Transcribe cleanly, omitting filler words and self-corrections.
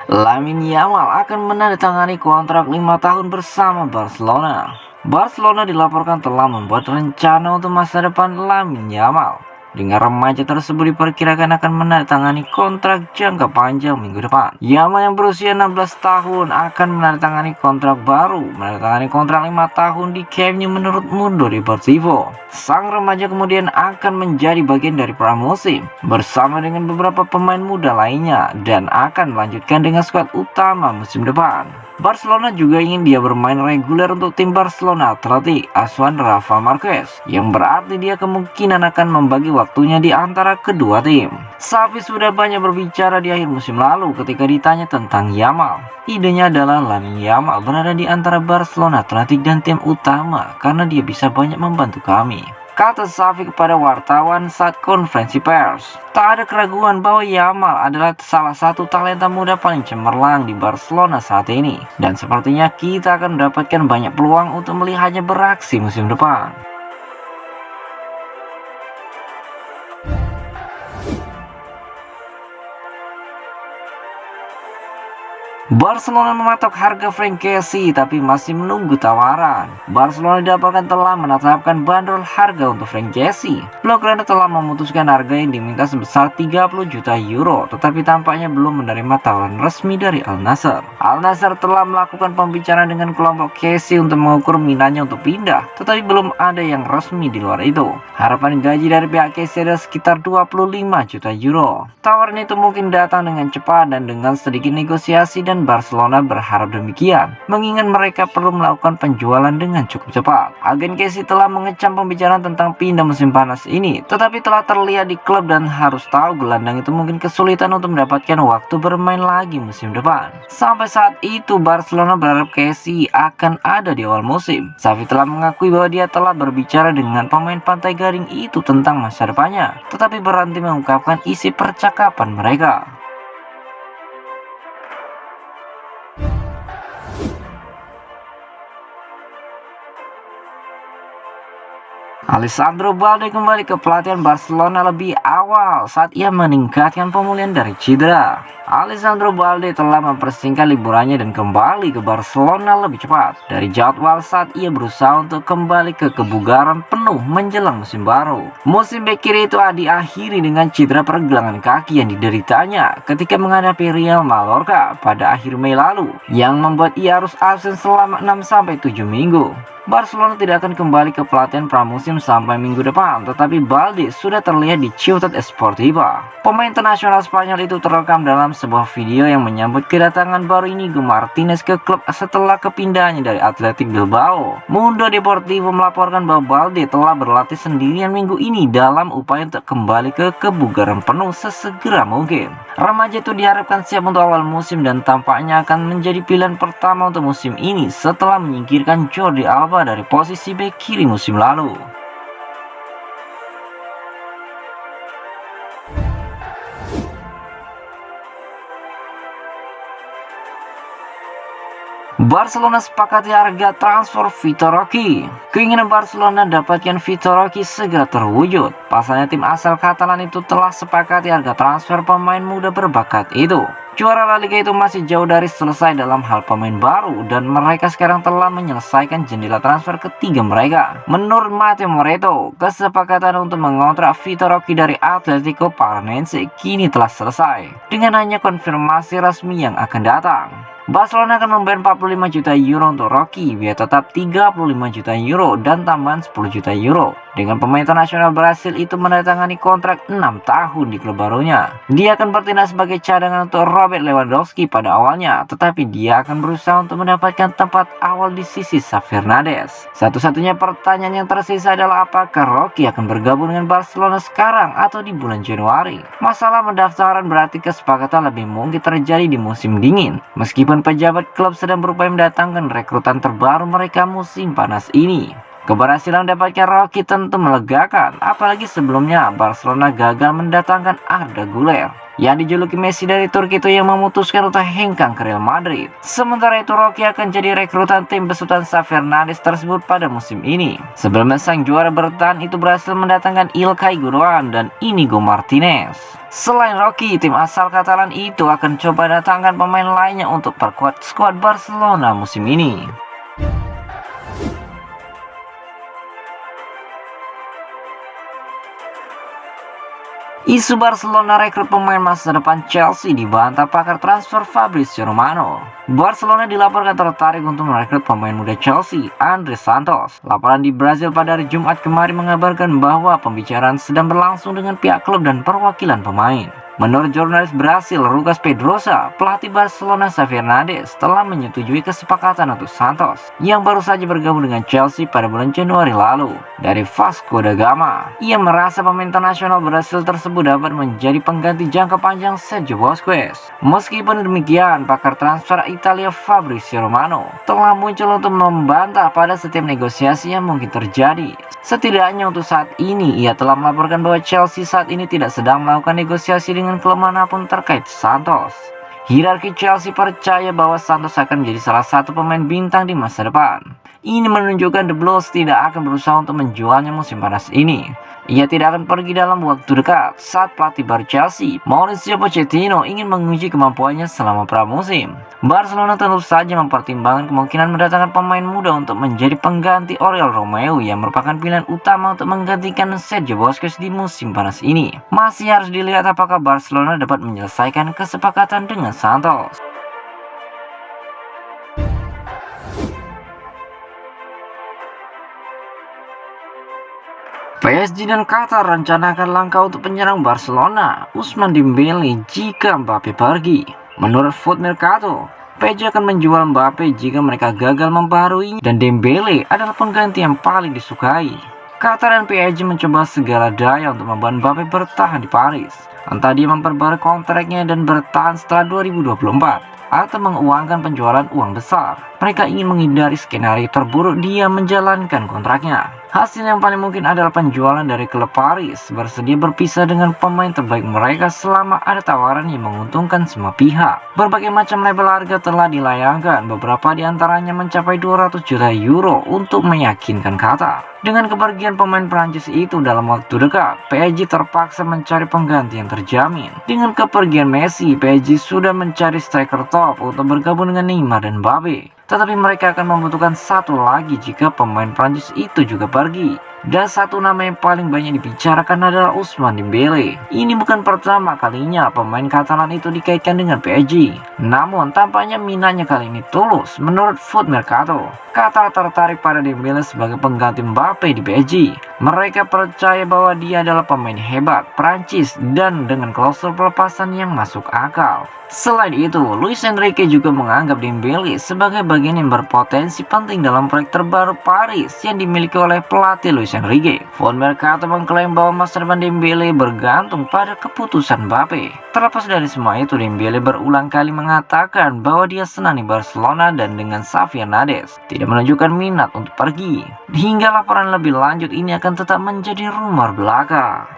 Lamine Yamal akan menandatangani kontrak 5 tahun bersama Barcelona. Barcelona dilaporkan telah membuat rencana untuk masa depan Lamine Yamal. Dengan remaja tersebut diperkirakan akan menandatangani kontrak jangka panjang minggu depan. Yamal yang berusia 16 tahun akan menandatangani kontrak baru, menandatangani kontrak 5 tahun di Camp Nou menurut Mundo Deportivo. Sang remaja kemudian akan menjadi bagian dari pramusim bersama dengan beberapa pemain muda lainnya dan akan melanjutkan dengan skuad utama musim depan. Barcelona juga ingin dia bermain reguler untuk tim Barcelona Athletic asuhan Rafa Marquez, yang berarti dia kemungkinan akan membagi waktunya di antara kedua tim. Xavi sudah banyak berbicara di akhir musim lalu ketika ditanya tentang Yamal. Idenya adalah Lamine Yamal berada di antara Barcelona Athletic dan tim utama karena dia bisa banyak membantu kami, kata Xavi kepada wartawan saat konferensi pers. Tak ada keraguan bahwa Yamal adalah salah satu talenta muda paling cemerlang di Barcelona saat ini, dan sepertinya kita akan mendapatkan banyak peluang untuk melihatnya beraksi musim depan. Barcelona mematok harga Franck Kessie tapi masih menunggu tawaran. Barcelona didapatkan telah menetapkan bandrol harga untuk Franck Kessie. Blaugrana telah memutuskan harga yang diminta sebesar 30 juta euro, tetapi tampaknya belum menerima tawaran resmi dari Al Nassr. Al Nassr telah melakukan pembicaraan dengan kelompok Kessie untuk mengukur minatnya untuk pindah, tetapi belum ada yang resmi di luar itu. Harapan gaji dari pihak Kessie adalah sekitar 25 juta euro. Tawaran itu mungkin datang dengan cepat dan dengan sedikit negosiasi, dan Barcelona berharap demikian, mengingat mereka perlu melakukan penjualan dengan cukup cepat. Agen Kessie telah mengecam pembicaraan tentang pindah musim panas ini, tetapi telah terlihat di klub dan harus tahu gelandang itu mungkin kesulitan untuk mendapatkan waktu bermain lagi musim depan. Sampai saat itu Barcelona berharap Kessie akan ada di awal musim. Xavi telah mengakui bahwa dia telah berbicara dengan pemain Pantai Gading itu tentang masa depannya, tetapi berhenti mengungkapkan isi percakapan mereka. Alessandro Balde kembali ke pelatihan Barcelona lebih awal saat ia meningkatkan pemulihan dari cedera. Alessandro Balde telah mempersingkat liburannya dan kembali ke Barcelona lebih cepat dari jadwal saat ia berusaha untuk kembali ke kebugaran penuh menjelang musim baru. Musim bek kiri itu diakhiri dengan cedera pergelangan kaki yang dideritanya ketika menghadapi Real Mallorca pada akhir Mei lalu, yang membuat ia harus absen selama 6-7 minggu. Barcelona tidak akan kembali ke pelatihan pramusim sampai minggu depan, tetapi Balde sudah terlihat di Ciutat Esportiva. Pemain internasional Spanyol itu terekam dalam sebuah video yang menyambut kedatangan baru Inigo Martinez ke klub setelah kepindahannya dari Athletic Bilbao. Mundo Deportivo melaporkan bahwa Balde telah berlatih sendirian minggu ini dalam upaya untuk kembali ke kebugaran penuh sesegera mungkin. Remaja itu diharapkan siap untuk awal musim dan tampaknya akan menjadi pilihan pertama untuk musim ini setelah menyingkirkan Jordi Alba dari posisi bek kiri musim lalu. Barcelona sepakati harga transfer Vitor Roque. Keinginan Barcelona dapatkan Vitor Roque segera terwujud. Pasalnya tim asal Katalan itu telah sepakati harga transfer pemain muda berbakat itu. Juara La Liga itu masih jauh dari selesai dalam hal pemain baru, dan mereka sekarang telah menyelesaikan jendela transfer ketiga mereka. Menurut Mateo Moreto, kesepakatan untuk mengontrak Vitor Roque dari Atletico Paranaense kini telah selesai, dengan hanya konfirmasi resmi yang akan datang. Barcelona akan membayar 45 juta euro untuk Roque, biaya tetap 35 juta euro dan tambahan 10 juta euro. Dengan pemain internasional Brasil itu menandatangani kontrak 6 tahun di klub barunya. Dia akan bertindak sebagai cadangan untuk Robert Lewandowski pada awalnya, tetapi dia akan berusaha untuk mendapatkan tempat awal di sisi Xavi Hernandez. Satu-satunya pertanyaan yang tersisa adalah apakah Roque akan bergabung dengan Barcelona sekarang atau di bulan Januari. Masalah pendaftaran berarti kesepakatan lebih mungkin terjadi di musim dingin, meskipun pejabat klub sedang berupaya mendatangkan rekrutan terbaru mereka musim panas ini. Keberhasilan mendapatkan Rocky tentu melegakan, apalagi sebelumnya Barcelona gagal mendatangkan Arda Güler yang dijuluki Messi dari Turki itu yang memutuskan untuk hengkang ke Real Madrid. Sementara itu Rocky akan jadi rekrutan tim besutan Xavi Hernandez tersebut pada musim ini. Sebelumnya sang juara bertahan itu berhasil mendatangkan Ilkay Gundogan dan Inigo Martinez. Selain Rocky, tim asal Katalan itu akan coba datangkan pemain lainnya untuk perkuat skuad Barcelona musim ini. Isu Barcelona rekrut pemain masa depan Chelsea dibantah pakar transfer Fabrizio Romano. Barcelona dilaporkan tertarik untuk merekrut pemain muda Chelsea, Andres Santos. Laporan di Brazil pada hari Jumat kemarin mengabarkan bahwa pembicaraan sedang berlangsung dengan pihak klub dan perwakilan pemain. Menurut jurnalis Brasil Lucas Pedrosa, pelatih Barcelona Xavi Hernandez telah menyetujui kesepakatan untuk Santos yang baru saja bergabung dengan Chelsea pada bulan Januari lalu dari Vasco da Gama. Ia merasa pemain internasional Brasil tersebut dapat menjadi pengganti jangka panjang Sergio Busquets. Meskipun demikian, pakar transfer Italia Fabrizio Romano telah muncul untuk membantah pada setiap negosiasi yang mungkin terjadi. Setidaknya untuk saat ini, ia telah melaporkan bahwa Chelsea saat ini tidak sedang melakukan negosiasi dengan klub manapun terkait Santos. Hierarki Chelsea percaya bahwa Santos akan menjadi salah satu pemain bintang di masa depan. Ini menunjukkan The Blues tidak akan berusaha untuk menjualnya musim panas ini. Ia tidak akan pergi dalam waktu dekat saat pelatih baru Chelsea, Mauricio Pochettino, ingin menguji kemampuannya selama pramusim. Barcelona tentu saja mempertimbangkan kemungkinan mendatangkan pemain muda untuk menjadi pengganti Oriol Romeu yang merupakan pilihan utama untuk menggantikan Sergio Busquets di musim panas ini. Masih harus dilihat apakah Barcelona dapat menyelesaikan kesepakatan dengan Santos. PSG dan Qatar rencanakan langkah untuk penyerang Barcelona, Ousmane Dembélé, jika Mbappe pergi. Menurut Foot Mercato, PSG akan menjual Mbappe jika mereka gagal membaharuinya dan Dembélé adalah pengganti yang paling disukai. Qatar dan PSG mencoba segala daya untuk membuat Mbappe bertahan di Paris. Entah dia memperbarui kontraknya dan bertahan setelah 2024 atau menguangkan penjualan uang besar. Mereka ingin menghindari skenario terburuk dia menjalankan kontraknya. Hasil yang paling mungkin adalah penjualan dari klub Paris bersedia berpisah dengan pemain terbaik mereka selama ada tawaran yang menguntungkan semua pihak. Berbagai macam label harga telah dilayangkan, beberapa di antaranya mencapai 200 juta euro untuk meyakinkan Qatar. Dengan kepergian pemain Prancis itu dalam waktu dekat, PSG terpaksa mencari pengganti yang terjamin. Dengan kepergian Messi, PSG sudah mencari striker top untuk bergabung dengan Neymar dan Mbappe. Tetapi mereka akan membutuhkan satu lagi jika pemain Prancis itu juga pergi. Dan satu nama yang paling banyak dibicarakan adalah Ousmane Dembélé. Ini bukan pertama kalinya pemain Katalan itu dikaitkan dengan PSG. Namun tampaknya minatnya kali ini tulus. Menurut Foot Mercato, Qatar tertarik pada Dembélé sebagai pengganti Mbappe di PSG. Mereka percaya bahwa dia adalah pemain hebat Prancis dan dengan klausul pelepasan yang masuk akal. Selain itu, Luis Enrique juga menganggap Dembélé sebagai bagian yang berpotensi penting dalam proyek terbaru Paris yang dimiliki oleh pelatih Luis Enrique. Foot Mercato mengklaim bahwa masa depan Dembélé bergantung pada keputusan Mbappe. Terlepas dari semua itu, Dembélé berulang kali mengatakan bahwa dia senang di Barcelona dan dengan Xavi Hernandez tidak menunjukkan minat untuk pergi. Hingga laporan lebih lanjut, ini akan tetap menjadi rumor belaka.